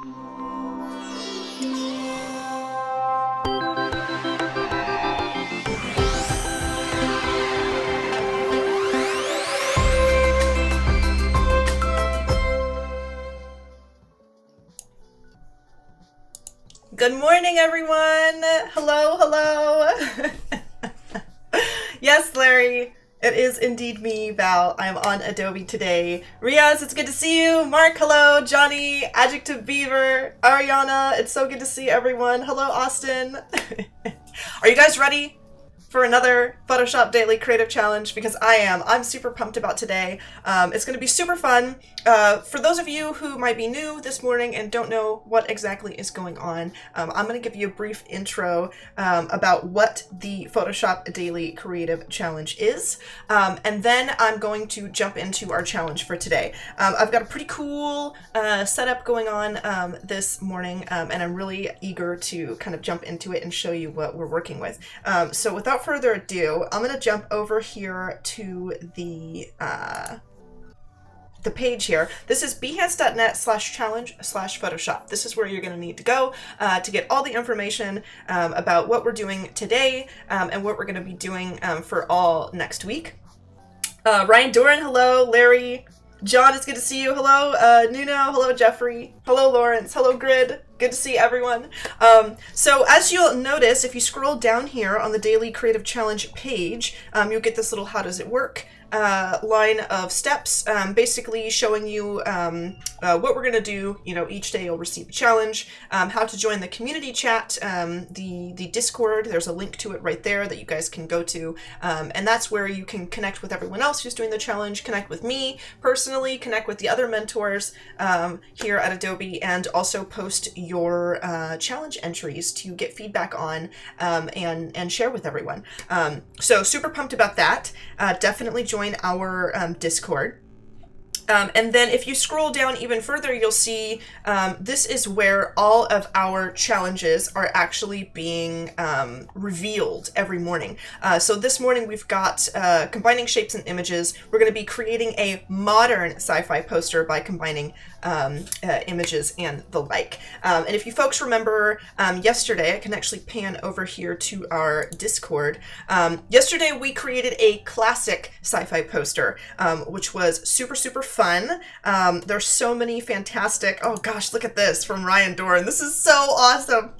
Good morning, everyone. Hello, hello. Yes, Larry, it is indeed me, Val. I'm on Adobe today. Riaz, it's good to see you. Mark, hello. Johnny, Adjective Beaver, Ariana, it's so good to see everyone. Hello, Austin. Are you guys ready for another Photoshop Daily Creative Challenge? Because I am. I'm super pumped about today. It's going to be super fun. For those of you who might be new this morning and don't know what exactly is going on, I'm going to give you a brief intro about what the Photoshop Daily Creative Challenge is. And then I'm going to jump into our challenge for today. I've got a pretty cool setup going on this morning, and I'm really eager to kind of jump into it and show you what we're working with. So without further ado, I'm going to jump over here to the page here. This is behance.net/challenge/Photoshop. This is where you're going to need to go to get all the information about what we're doing today and what we're going to be doing for all next week. Ryan Doran, hello. Larry, John, it's good to see you. Hello, Nuno. Hello, Jeffrey. Hello, Lawrence. Hello, Grid. Good to see everyone. So as you'll notice, if you scroll down here on the Daily Creative Challenge page, you'll get this little how does it work line of steps, basically showing you what we're going to do. You know, each day you'll receive a challenge, how to join the community chat, the Discord. There's a link to it right there that you guys can go to, and that's where you can connect with everyone else who's doing the challenge, connect with me personally, connect with the other mentors here at Adobe, and also post your challenge entries to get feedback on and share with everyone. So super pumped about that. Definitely join our Discord. And then if you scroll down even further, you'll see this is where all of our challenges are actually being revealed every morning. So this morning we've got combining shapes and images. We're going to be creating a modern sci-fi poster by combining images and the like. And if you folks remember yesterday, I can actually pan over here to our Discord. Yesterday we created a classic sci-fi poster, which was super fun. There's so many fantastic, oh gosh, look at this from Ryan Doran. This is so awesome.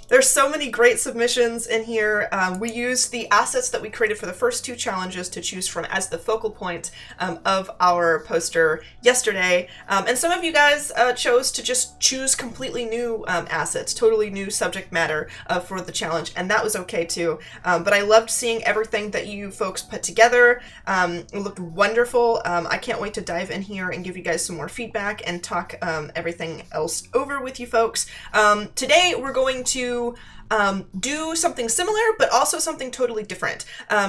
There's so many great submissions in here. We used the assets that we created for the first two challenges to choose from as the focal point of our poster yesterday. And some of you guys chose to just choose completely new assets, totally new subject matter for the challenge, and that was okay too. But I loved seeing everything that you folks put together. It looked wonderful. I can't wait to dive in here and give you guys some more feedback and talk everything else over with you folks. Today we're going to do something similar, but also something totally different.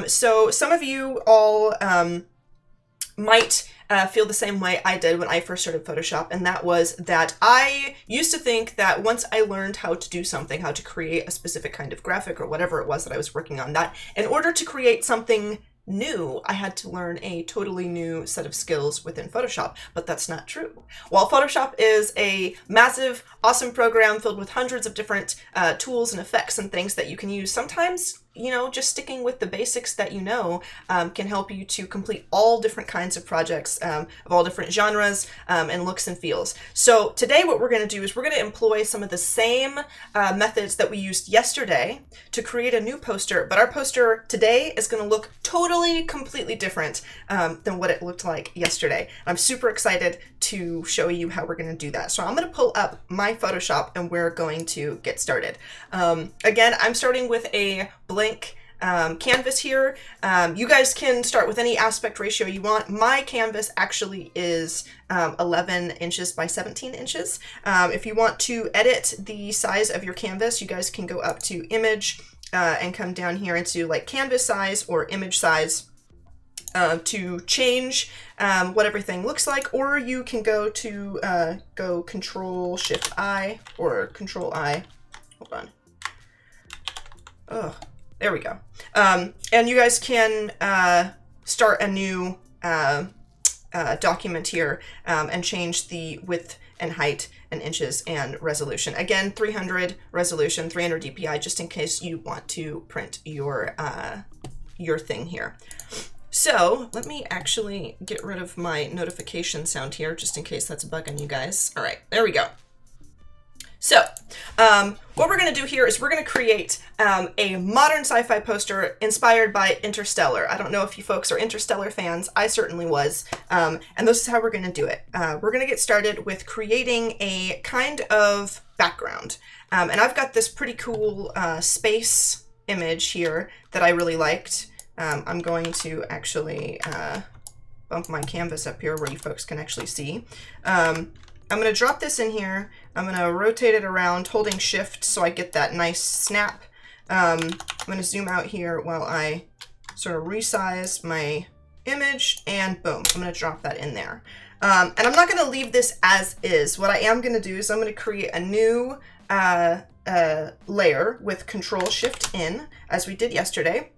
So some of you all might feel the same way I did when I first started Photoshop, and that was that I used to think that once I learned how to do something, how to create a specific kind of graphic or whatever it was that I was working on, that in order to create something new, I had to learn a totally new set of skills within Photoshop, but that's not true. While Photoshop is a massive, awesome program filled with hundreds of different tools and effects and things that you can use, sometimes, you know, just sticking with the basics that you know can help you to complete all different kinds of projects of all different genres and looks and feels. So today what we're going to do is we're going to employ some of the same methods that we used yesterday to create a new poster, but our poster today is going to look totally, completely different than what it looked like yesterday. I'm super excited to show you how we're going to do that. So I'm going to pull up my Photoshop and we're going to get started. Again, I'm starting with a blank canvas here. You guys can start with any aspect ratio you want. My canvas actually is 11 inches by 17 inches. If you want to edit the size of your canvas, you guys can go up to image and come down here into like canvas size or image size to change what everything looks like, or you can go to go Control Shift I or Control I. Hold on. Oh, there we go. And you guys can start a new document here and change the width and height and inches and resolution. Again, 300 resolution, 300 DPI, just in case you want to print your thing here. So let me actually get rid of my notification sound here, just in case that's bugging you guys. All right, there we go. So what we're going to do here is we're going to create a modern sci-fi poster inspired by Interstellar. I don't know if you folks are Interstellar fans. I certainly was. And this is how we're going to do it. We're going to get started with creating a kind of background. And I've got this pretty cool space image here that I really liked. I'm going to actually bump my canvas up here where you folks can actually see. I'm going to drop this in here. I'm going to rotate it around holding shift so I get that nice snap. I'm going to zoom out here while I sort of resize my image, and boom, I'm going to drop that in there. And I'm not going to leave this as is. What I am going to do is I'm going to create a new layer with Control Shift in, as we did yesterday.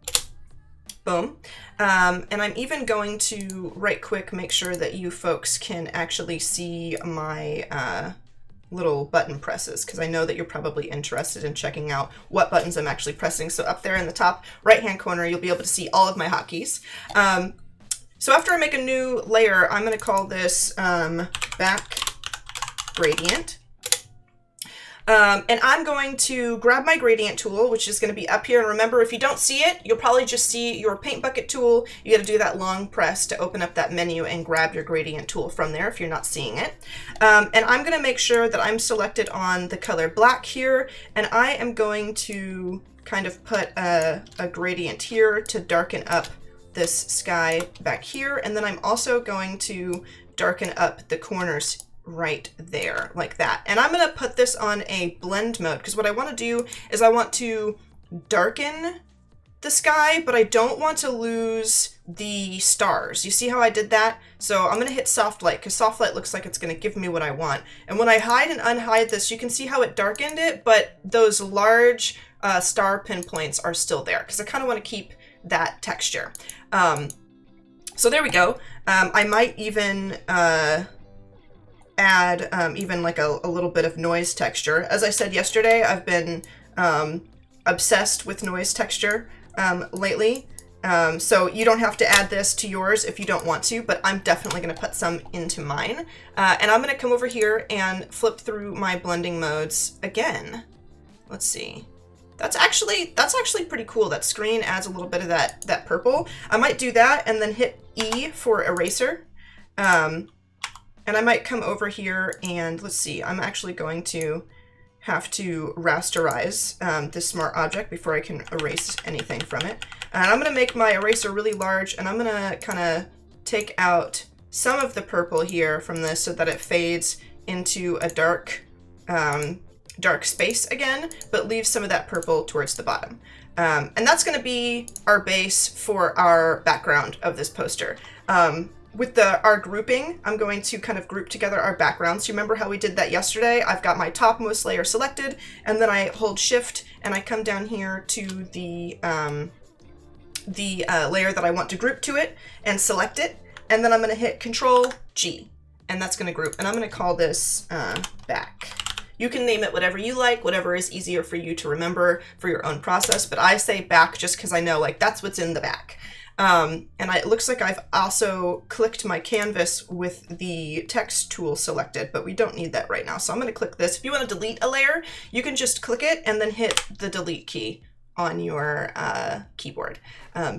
Boom. And I'm even going to right quick make sure that you folks can actually see my little button presses, because I know that you're probably interested in checking out what buttons I'm actually pressing. So up there in the top right hand corner, you'll be able to see all of my hotkeys. So after I make a new layer, I'm going to call this back gradient. And I'm going to grab my gradient tool, which is going to be up here. And remember, if you don't see it, you'll probably just see your paint bucket tool. You got to do that long press to open up that menu and grab your gradient tool from there if you're not seeing it. And I'm going to make sure that I'm selected on the color black here. And I am going to kind of put a gradient here to darken up this sky back here. And then I'm also going to darken up the corners right there, like that. And I'm going to put this on a blend mode, because what I want to do is I want to darken the sky, but I don't want to lose the stars. You see how I did that? So I'm going to hit soft light, because soft light looks like it's going to give me what I want. And when I hide and unhide this, you can see how it darkened it, but those large star pinpoints are still there, because I kind of want to keep that texture. So there we go. I might even add even like a little bit of noise texture. As I said yesterday, I've been obsessed with noise texture lately. So you don't have to add this to yours if you don't want to, but I'm definitely going to put some into mine. And I'm going to come over here and flip through my blending modes again. Let's see. That's actually pretty cool. That screen adds a little bit of that purple. I might do that and then hit E for eraser. And I might come over here and let's see, I'm actually going to have to rasterize this smart object before I can erase anything from it. And I'm going to make my eraser really large, and I'm going to kind of take out some of the purple here from this so that it fades into a dark space again, but leave some of that purple towards the bottom. And that's going to be our base for our background of this poster. With our grouping, I'm going to kind of group together our backgrounds. You remember how we did that yesterday? I've got my topmost layer selected, and then I hold shift and I come down here to the layer that I want to group to it and select it. And then I'm going to hit Control G, and that's going to group. And I'm going to call this back. You can name it whatever you like, whatever is easier for you to remember for your own process. But I say back just because I know like that's what's in the back. And it looks like I've also clicked my canvas with the text tool selected, but we don't need that right now. So I'm going to click this. If you want to delete a layer, you can just click it and then hit the delete key on your keyboard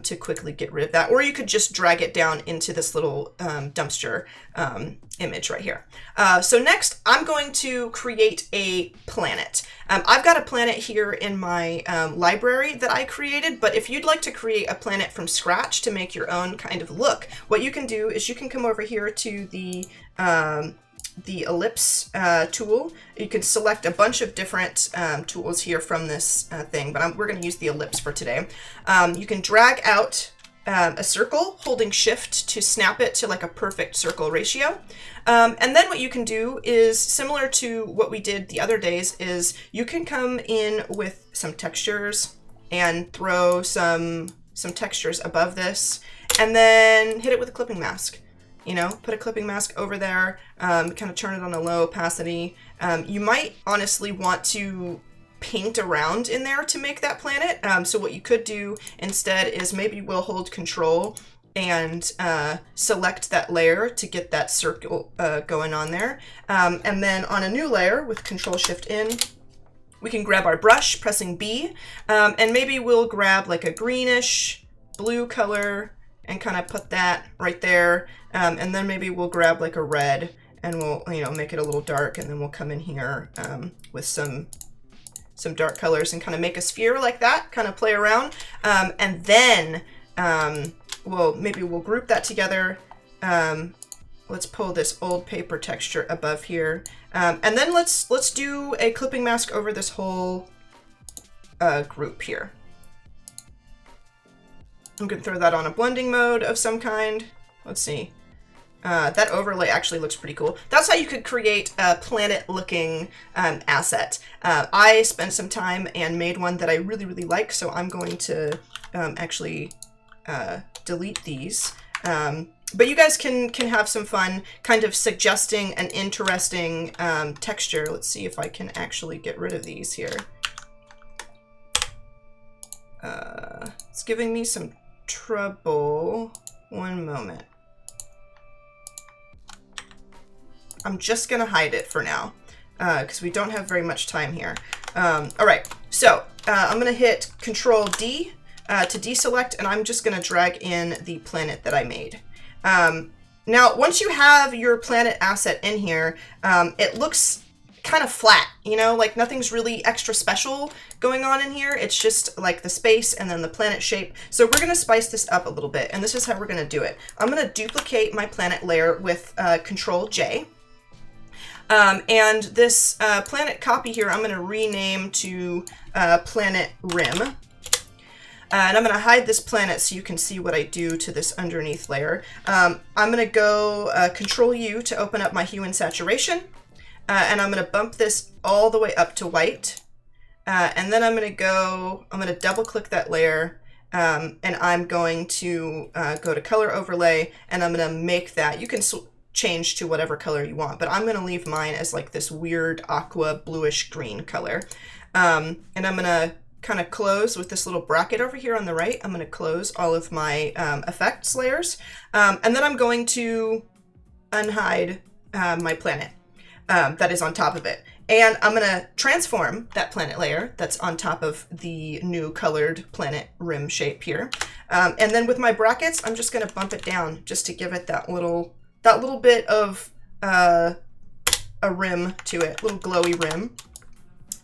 to quickly get rid of that. Or you could just drag it down into this little dumpster image right here. So next, I'm going to create a planet. I've got a planet here in my library that I created, but if you'd like to create a planet from scratch to make your own kind of look, what you can do is you can come over here to the ellipse tool. You can select a bunch of different tools here from this thing, but we're going to use the ellipse for today. You can drag out a circle, holding shift to snap it to like a perfect circle ratio. And then what you can do is similar to what we did the other days is you can come in with some textures and throw some textures above this and then hit it with a clipping mask. you know, put a clipping mask over there, kind of turn it on a low opacity. You might honestly want to paint around in there to make that planet. So what you could do instead is maybe we'll hold Control and select that layer to get that circle going on there. And then on a new layer with Control-Shift-In, we can grab our brush, pressing B, and maybe we'll grab like a greenish blue color and kind of put that right there. And then maybe we'll grab like a red and we'll, you know, make it a little dark, and then we'll come in here with some dark colors and kind of make a sphere like that, kind of play around. And then maybe we'll group that together. Let's pull this old paper texture above here. And then let's do a clipping mask over this whole group here. I'm gonna throw that on a blending mode of some kind. Let's see. That overlay actually looks pretty cool. That's how you could create a planet-looking asset. I spent some time and made one that I really, really like, so I'm going to actually delete these. But you guys can have some fun kind of suggesting an interesting texture. Let's see if I can actually get rid of these here. It's giving me some trouble. One moment. I'm just gonna hide it for now because we don't have very much time here. All right, so I'm gonna hit Control D to deselect, and I'm just gonna drag in the planet that I made. Now, once you have your planet asset in here, it looks kind of flat, you know, like nothing's really extra special going on in here. It's just like the space and then the planet shape. So we're gonna spice this up a little bit, and this is how we're gonna do it. I'm gonna duplicate my planet layer with Control J. And this planet copy here, I'm going to rename to Planet Rim. And I'm going to hide this planet so you can see what I do to this underneath layer. I'm going to go Control U to open up my hue and saturation. And I'm going to bump this all the way up to white. And then I'm going to double click that layer. And I'm going to go to color overlay, and I'm going to make that, you can change to whatever color you want, but I'm going to leave mine as like this weird aqua bluish green color. And I'm going to kind of close with this little bracket over here on the right. I'm going to close all of my effects layers. And then I'm going to unhide my planet that is on top of it. And I'm going to transform that planet layer that's on top of the new colored planet rim shape here. And then with my brackets, I'm just going to bump it down just to give it that little bit of a rim to it, little glowy rim.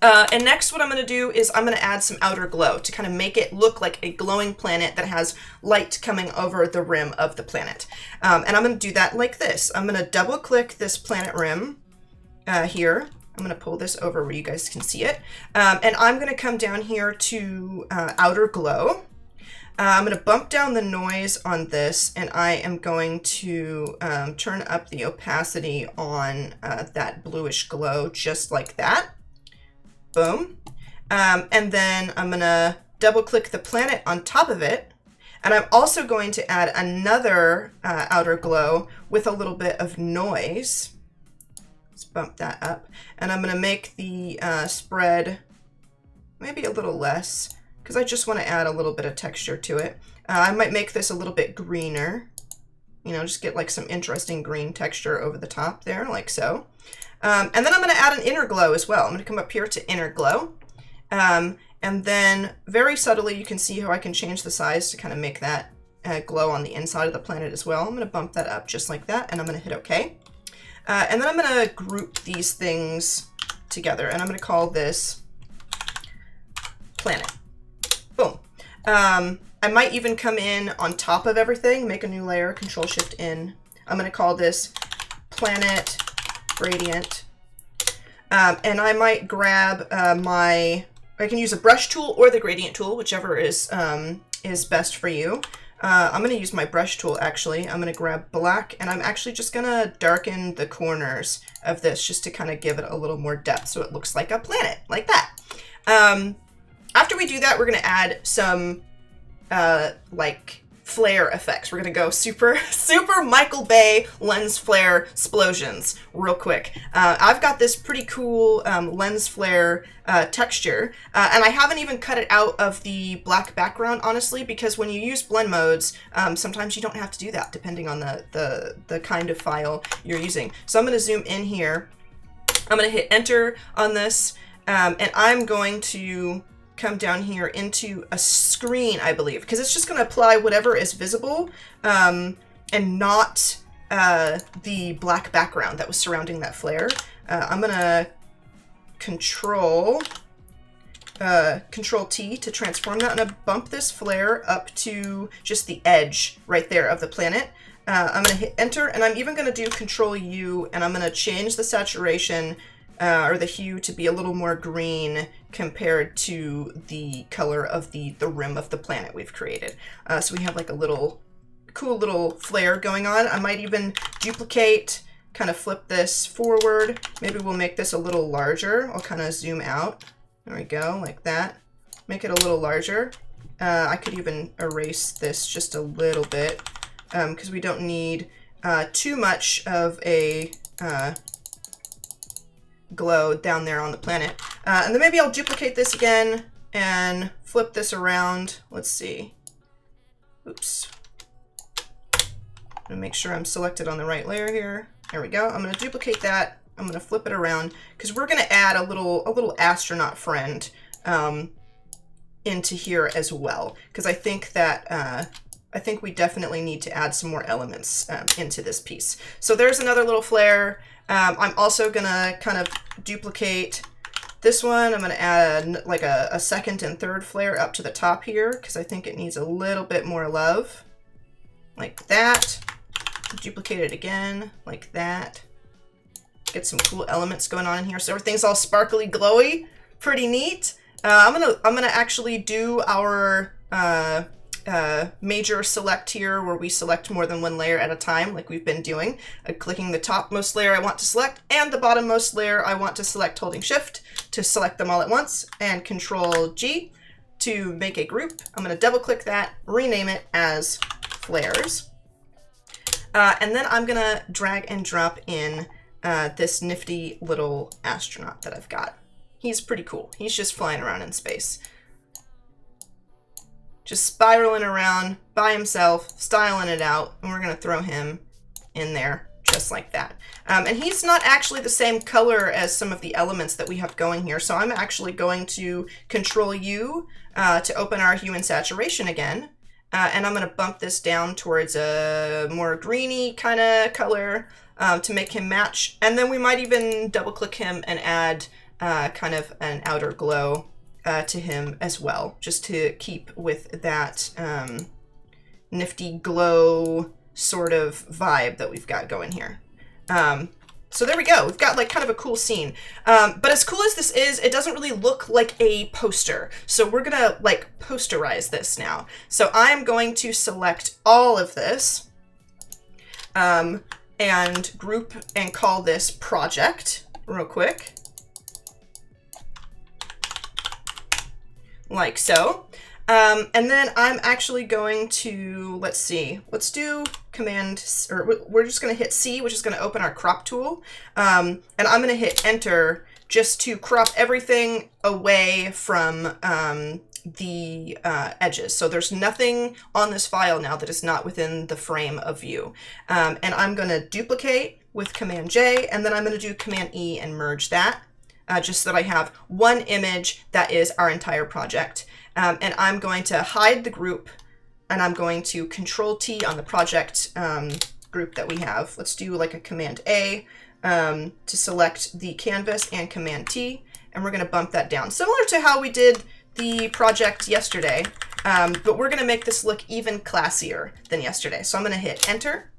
And next what I'm going to do is I'm going to add some outer glow to kind of make it look like a glowing planet that has light coming over the rim of the planet. And I'm going to do that like this. I'm going to double click this planet rim here. I'm going to pull this over where you guys can see it. And I'm going to come down here to outer glow. I'm going to bump down the noise on this, and I am going to turn up the opacity on that bluish glow just like that. Boom. And then I'm going to double click the planet on top of it. And I'm also going to add another outer glow with a little bit of noise. Let's bump that up. And I'm going to make the spread maybe a little less, because I just want to add a little bit of texture to it. I might make this a little bit greener, you know, just get like some interesting green texture over the top there, like so. And then I'm going to add an inner glow as well. I'm going to come up here to inner glow. And then very subtly, you can see how I can change the size to kind of make that glow on the inside of the planet as well. I'm going to bump that up just like that, and I'm going to hit OK. And then I'm going to group these things together, and I'm going to call this planet. Boom. I might even come in on top of everything, make a new layer, Control-Shift-In. I'm going to call this planet gradient. And I might grab I can use a brush tool or the gradient tool, whichever is best for you. I'm going to use my brush tool, actually. I'm going to grab black, and I'm actually just going to darken the corners of this just to kind of give it a little more depth so it looks like a planet, like that. After we do that, we're going to add some like flare effects. We're gonna go super Michael Bay lens flare explosions real quick. I've got this pretty cool lens flare texture, and I haven't even cut it out of the black background, honestly, because when you use blend modes, sometimes you don't have to do that depending on the kind of file you're using. So I'm gonna zoom in here. I'm gonna hit enter on this, and I'm going to come down here into a screen, I believe, because it's just going to apply whatever is visible, and not the black background that was surrounding that flare. I'm going to control T to transform that. I'm going to bump this flare up to just the edge right there of the planet. I'm going to hit enter, and I'm even going to do control U, and I'm going to change the saturation or the hue to be a little more green compared to the color of the rim of the planet we've created. So we have like a cool little flare going on. I might even duplicate, kind of flip this forward. Maybe we'll make this a little larger. I'll kind of zoom out. There we go, like that. Make it a little larger. I could even erase this just a little bit because we don't need too much of a glow down there on the planet. And then maybe I'll duplicate this again and flip this around. Let's see. Oops. I'm gonna make sure I'm selected on the right layer here. There we go. I'm gonna duplicate that. I'm gonna flip it around because we're gonna add a little astronaut friend into here as well. Because I think that we definitely need to add some more elements into this piece. So there's another little flare. I'm also gonna kind of duplicate this one. I'm gonna add like a second and third flare up to the top here because I think it needs a little bit more love. Like that. Duplicate it again, like that. Get some cool elements going on in here. So everything's all sparkly, glowy, pretty neat. I'm gonna actually do our major select here where we select more than one layer at a time like we've been doing. Clicking the topmost layer I want to select and the bottommost layer I want to select, holding shift to select them all at once, and control G to make a group. I'm going to double click that, rename it as flares. And then I'm going to drag and drop in this nifty little astronaut that I've got. He's pretty cool. He's just flying around in space. Just spiraling around by himself, styling it out, and we're gonna throw him in there just like that. And he's not actually the same color as some of the elements that we have going here, so I'm actually going to control U to open our hue and saturation again, and I'm gonna bump this down towards a more greeny kind of color to make him match, and then we might even double click him and add kind of an outer glow to him as well, just to keep with that nifty glow sort of vibe that we've got going here. So there we go. We've got like kind of a cool scene. But as cool as this is, it doesn't really look like a poster. So we're gonna like posterize this now. So I'm going to select all of this and group and call this project real quick. Like so. And then I'm actually going to, let's see, let's do command, or we're just going to hit C, which is going to open our crop tool. And I'm going to hit enter just to crop everything away from the edges. So there's nothing on this file now that is not within the frame of view. And I'm going to duplicate with command J, and then I'm going to do command E and merge that. Just so that I have one image that is our entire project. And I'm going to hide the group, and I'm going to control T on the project group that we have. Let's do like a command A to select the canvas, and command T, and we're going to bump that down. Similar to how we did the project yesterday, but we're going to make this look even classier than yesterday. So I'm going to hit enter.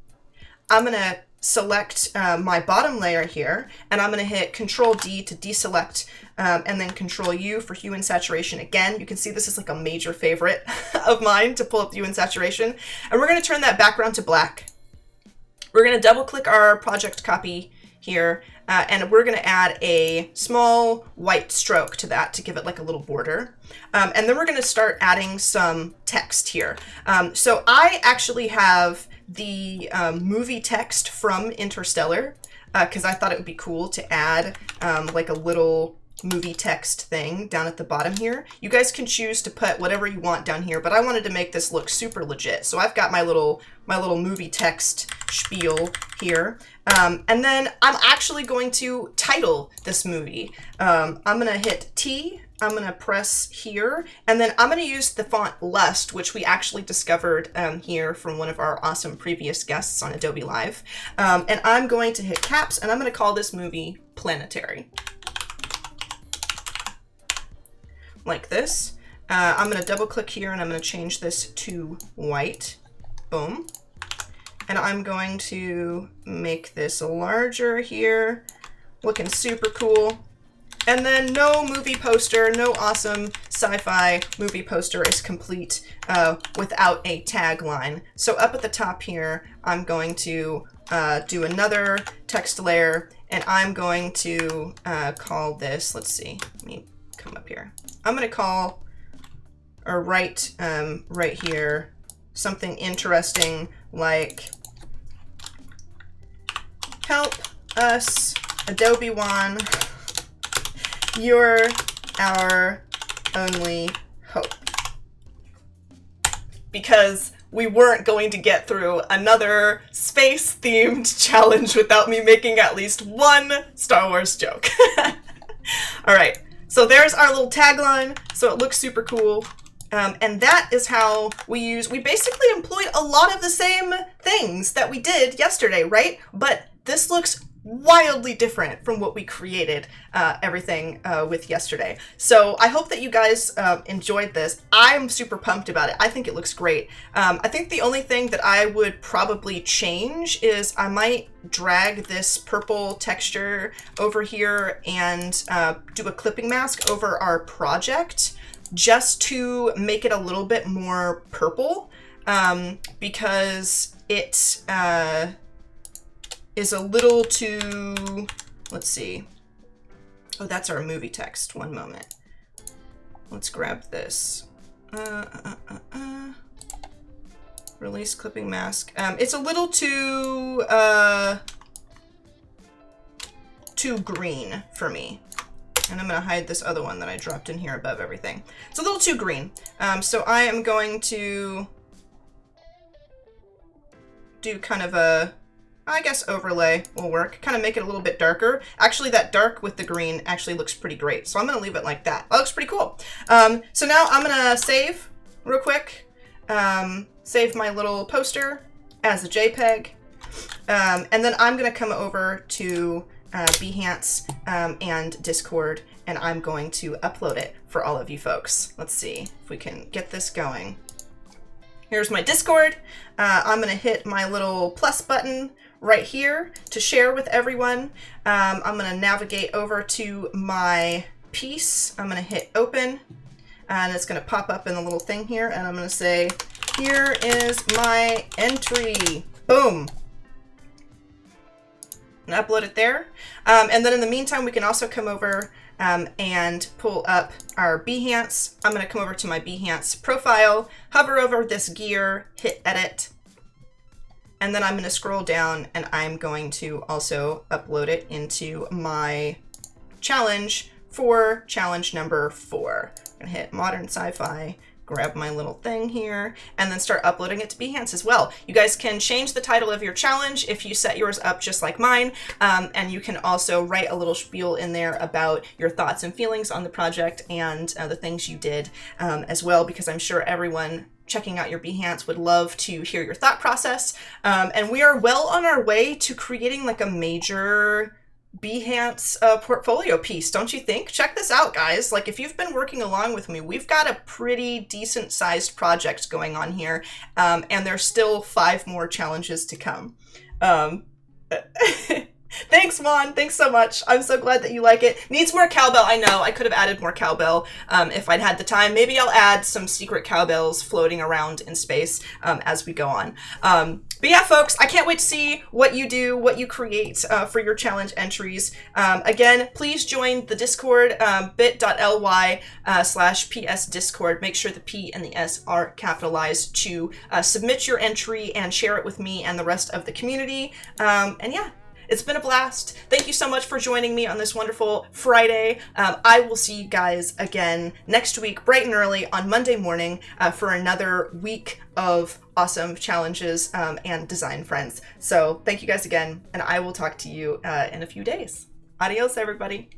I'm going to select my bottom layer here, and I'm going to hit Control D to deselect, and then Control U for hue and saturation again. You can see this is like a major favorite of mine to pull up hue and saturation. And we're going to turn that background to black. We're going to double click our project copy here, and we're going to add a small white stroke to that to give it like a little border. And then we're going to start adding some text here. So I actually have the movie text from Interstellar, because I thought it would be cool to add like a little movie text thing down at the bottom here. You guys can choose to put whatever you want down here, but I wanted to make this look super legit. So I've got my little movie text spiel here. And then I'm actually going to title this movie. I'm going to hit T. I'm going to press here, and then I'm going to use the font Lust, which we actually discovered here from one of our awesome previous guests on Adobe Live. And I'm going to hit caps, and I'm going to call this movie Planetary. Like this. I'm going to double click here, and I'm going to change this to white. Boom. And I'm going to make this larger here, looking super cool. And then no movie poster, no awesome sci-fi movie poster is complete without a tagline. So up at the top here, I'm going to do another text layer, and I'm going to call this, let's see, let me come up here. I'm going to call, or write right here, something interesting like, help us, Adobe One. You're our only hope. Because we weren't going to get through another space-themed challenge without me making at least one Star Wars joke. All right, so there's our little tagline, so it looks super cool. And that is how we basically employed a lot of the same things that we did yesterday, right? But this looks wildly different from what we created everything with yesterday. So I hope that you guys enjoyed this. I'm super pumped about it. I think it looks great. I think the only thing that I would probably change is I might drag this purple texture over here and do a clipping mask over our project just to make it a little bit more purple, because it is a little too, let's see. Oh, that's our movie text. One moment. Let's grab this. Release clipping mask. It's a little too green for me. And I'm gonna hide this other one that I dropped in here above everything. It's a little too green. So I am going to do kind of a, I guess overlay will work. Kind of make it a little bit darker. Actually, that dark with the green actually looks pretty great. So I'm going to leave it like that. That looks pretty cool. So now I'm going to save real quick. Save my little poster as a JPEG. And then I'm going to come over to Behance and Discord, and I'm going to upload it for all of you folks. Let's see if we can get this going. Here's my Discord. I'm going to hit my little plus button right here to share with everyone. I'm going to navigate over to my piece. I'm going to hit open, and it's going to pop up in the little thing here, and I'm going to say, here is my entry. Boom. And upload it there. And then in the meantime, we can also come over and pull up our Behance. I'm going to come over to my Behance profile, hover over this gear, hit edit, and then I'm going to scroll down, and I'm going to also upload it into my challenge for challenge number 4. I'm going to hit modern sci-fi, grab my little thing here, and then start uploading it to Behance as well. You guys can change the title of your challenge if you set yours up just like mine, and you can also write a little spiel in there about your thoughts and feelings on the project and the things you did as well, because I'm sure everyone checking out your Behance would love to hear your thought process. And we are well on our way to creating like a major Behance portfolio piece, don't you think? Check this out, guys. Like, if you've been working along with me, we've got a pretty decent sized project going on here, and there's still 5 more challenges to come. Thanks, Thanks, Mon. Thanks so much. I'm so glad that you like it. Needs more cowbell. I know. I could have added more cowbell if I'd had the time. Maybe I'll add some secret cowbells floating around in space as we go on. But yeah, folks, I can't wait to see what you do, what you create for your challenge entries. Again, please join the Discord, bit.ly/PS Discord. Make sure the P and the S are capitalized to submit your entry and share it with me and the rest of the community. And yeah, it's been a blast. Thank you so much for joining me on this wonderful Friday. I will see you guys again next week, bright and early on Monday morning for another week of awesome challenges and design friends. So thank you guys again, and I will talk to you in a few days. Adios, everybody.